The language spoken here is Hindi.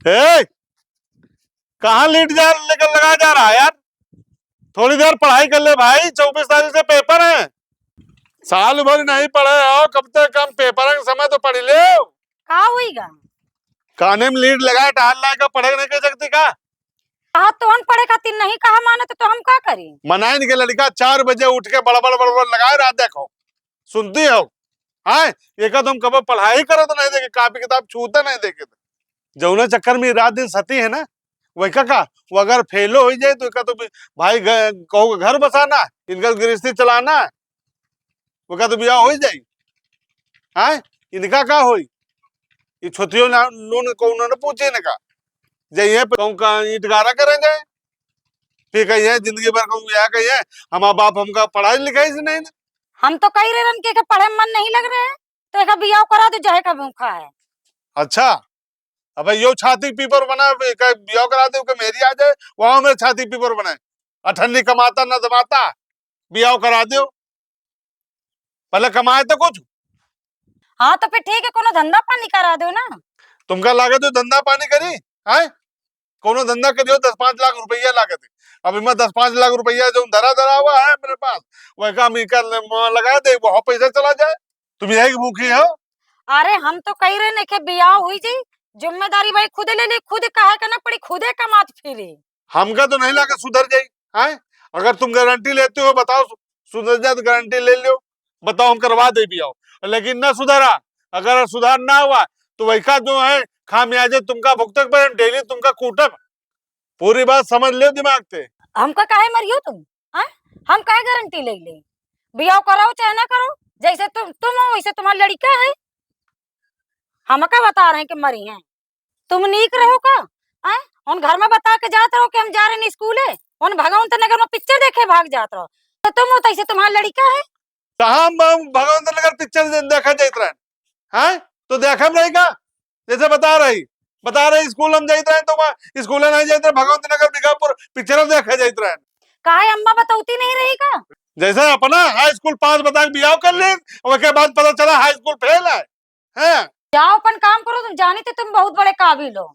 ए, कहाँ लीड जा लेकर लगा जा रहा है यार। थोड़ी देर पढ़ाई कर ले भाई, 24 तारीख से पेपर है। साल भर नहीं पढ़े हो, कब तक कम पेपर के समय तो पढ़ ले। का होईगा? काने में लीड लगा टहल लाएगा, पढ़े नहीं कर सकती का? कहा तो हम पढ़े खातिर नहीं कहा माने तो हम का करी? मनाए नहीं के लड़का 4 बजे उठ के बड़बड़ लगाए रात देखो, सुनती हो? हाँ, एक तुम कब पढ़ाई करो तो नहीं देखे, कापी किताब छूते नहीं देखे। जौना चक्कर में रात दिन सती है ना, वही का वो अगर फेलो हो जाए तो का तो भाई कहो घर बसाना, इनका गृहस्थी चलाना, वो का तो ब्याह हो जाए। हाँ, इनका का हो, ये छोटियों लोन को उन्होंने पूछे न का जाइए कहूँ का ईट गारा करेंगे, फिर कहिए जिंदगी भर कहूँ यह कहिए हमारा बाप हमका पढ़ाई लिखाई से नहीं। हम तो कही रहे के पढ़े में मन नहीं लग रहे हैं तो एक बियाह करा दो, जहे का भूखा है। अच्छा, अब यो छाती पीपर बना ब्याह करा दे मेरी आ जाए, वहां में छाती पीपर बनाए, अठन्नी कमाता न दमाता, ब्याह करा दो, पहले कमाए तो कुछ। हाँ तो फिर ठीक है, कोनो धंधा पानी करा दो ना। तुमका लागत धंधा पानी करी है, कोनो धंधा करियो 10-5 लाख रुपया लागत है। अभी मैं 10-5 लाख रुपया जो धरा धरा हुआ है मेरे पास, वह काम लगा दे, वो पैसा चला जाए। तुम यही भूखी हो? अरे हम तो कही रहे ने के बियाह हुई जी, जिम्मेदारी भाई खुद ले ले, खुद कहा करना पड़ी, खुदे कमात फिरे। हमका तो नहीं लगा सुधर जाये है। अगर तुम गारंटी लेते हो बताओ, सुधर जाए तो गारंटी ले लो, बताओ हम करवा दे भी आओ। लेकिन न सुधारा, अगर सुधार ना हुआ तो वही का जो है खामियाजे तुमका भुगतक पर डेली तुमका कूटक। पूरी बात समझ ले दिमाग से। हमका काहे मरियो तुम? हम काहे गारंटी ले ले? बियाह कराओ चाहे ना करो, जैसे तुम हो वैसे तुम्हारी लड़का है। हम का बता रहे हैं कि मरी हैं? तुम नीक रहो का? उन घर में बता के जाते रहो कि हम जा रहे हैं स्कूल है, उन भगवंत नगर में पिक्चर देखे भाग जाते रहो, तो तुम हो तैसे तुम्हारा लड़का है। भगवंत नगर पिक्चर देखा जात रहे हैं तो देखा रहेगा, जैसे बता रही स्कूल हम जाते रहे तो वहाँ स्कूल नहीं जाते, भगवंत नगर बिगापुर पिक्चर देखा जात रहे। काहे अम्मा बताऊती नहीं रही का? जैसे अपना हाई स्कूल पास बता के बियाह कर ले, उसके बाद पता चला हाई स्कूल फेल है। जाओ अपन काम करो, तुम जानी थे तुम बहुत बड़े काबिल हो।